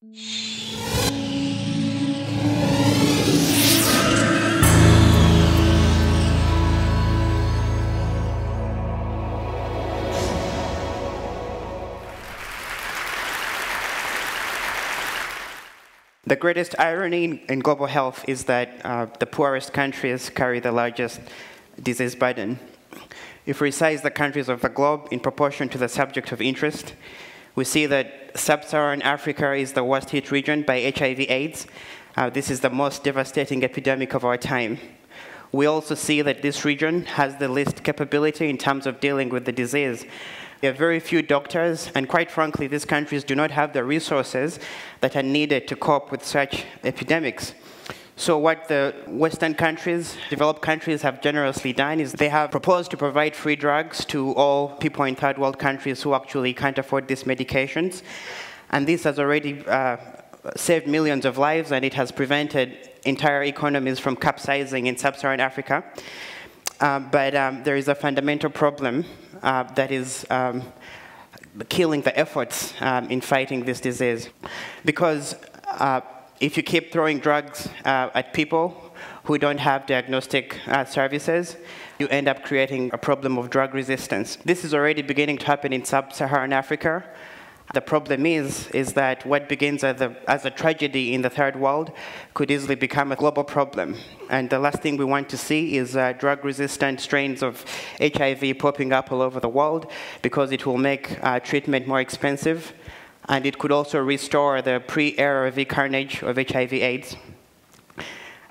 The greatest irony in global health is that the poorest countries carry the largest disease burden. If we size the countries of the globe in proportion to the subject of interest, we see that sub-Saharan Africa is the worst hit region by HIV/AIDS. This is the most devastating epidemic of our time. We also see that this region has the least capability in terms of dealing with the disease. There are very few doctors, and quite frankly, these countries do not have the resources that are needed to cope with such epidemics. So what the Western countries, developed countries, have generously done is they have proposed to provide free drugs to all people in third world countries who actually can't afford these medications. And this has already saved millions of lives, and it has prevented entire economies from capsizing in sub-Saharan Africa. But there is a fundamental problem that is killing the efforts in fighting this disease. Because if you keep throwing drugs at people who don't have diagnostic services, you end up creating a problem of drug resistance. This is already beginning to happen in sub-Saharan Africa. The problem is that what begins as a tragedy in the third world could easily become a global problem. And the last thing we want to see is drug-resistant strains of HIV popping up all over the world, because it will make treatment more expensive, and it could also restore the pre-ARV carnage of HIV/AIDS.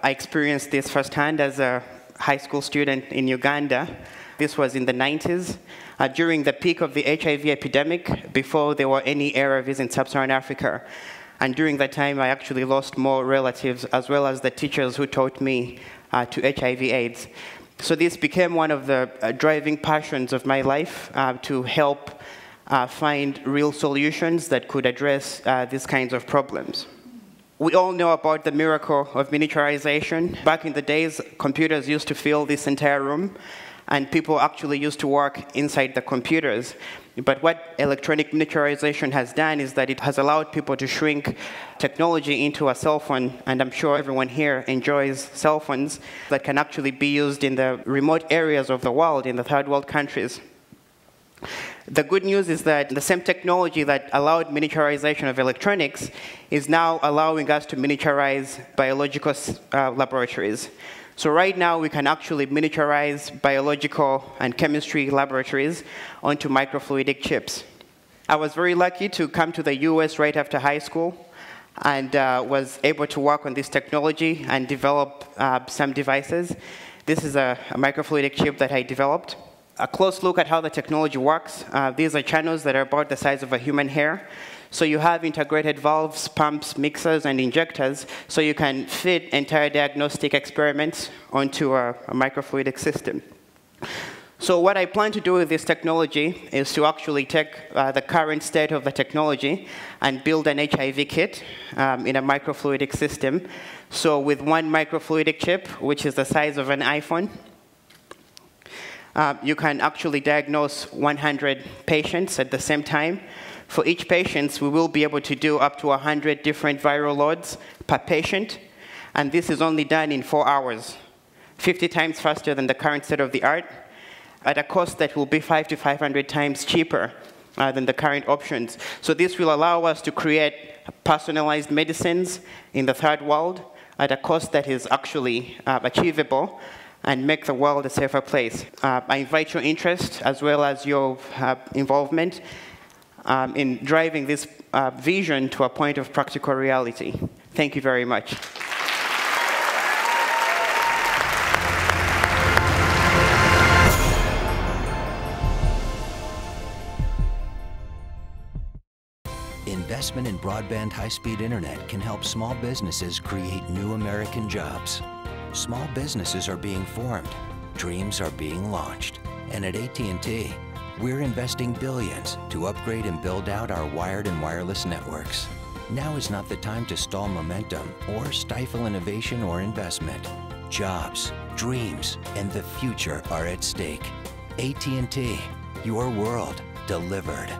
I experienced this firsthand as a high school student in Uganda. This was in the 90s. During the peak of the HIV epidemic, before there were any ARVs in sub-Saharan Africa. And during that time, I actually lost more relatives, as well as the teachers who taught me to HIV/AIDS. So this became one of the driving passions of my life, to help find real solutions that could address these kinds of problems. We all know about the miracle of miniaturization. Back in the days, computers used to fill this entire room, and people actually used to work inside the computers. But what electronic miniaturization has done is that it has allowed people to shrink technology into a cell phone, and I'm sure everyone here enjoys cell phones that can actually be used in the remote areas of the world, in the third world countries. The good news is that the same technology that allowed miniaturization of electronics is now allowing us to miniaturize biological laboratories. So right now, we can actually miniaturize biological and chemistry laboratories onto microfluidic chips. I was very lucky to come to the US right after high school, and was able to work on this technology and develop some devices. This is a microfluidic chip that I developed. A close look at how the technology works. These are channels that are about the size of a human hair. So you have integrated valves, pumps, mixers, and injectors, so you can fit entire diagnostic experiments onto a microfluidic system. So what I plan to do with this technology is to actually take the current state of the technology and build an HIV kit in a microfluidic system. So with one microfluidic chip, which is the size of an iPhone, you can actually diagnose 100 patients at the same time. For each patient, we will be able to do up to 100 different viral loads per patient, and this is only done in 4 hours, 50 times faster than the current state of the art, at a cost that will be 500 to 500 times cheaper than the current options. So this will allow us to create personalized medicines in the third world at a cost that is actually achievable, and make the world a safer place. I invite your interest, as well as your involvement, in driving this vision to a point of practical reality. Thank you very much. Investment in broadband high-speed internet can help small businesses create new American jobs. Small businesses are being formed, dreams are being launched, and at AT&T, we're investing billions to upgrade and build out our wired and wireless networks. Now is not the time to stall momentum or stifle innovation or investment. Jobs, dreams, and the future are at stake. AT&T, your world delivered.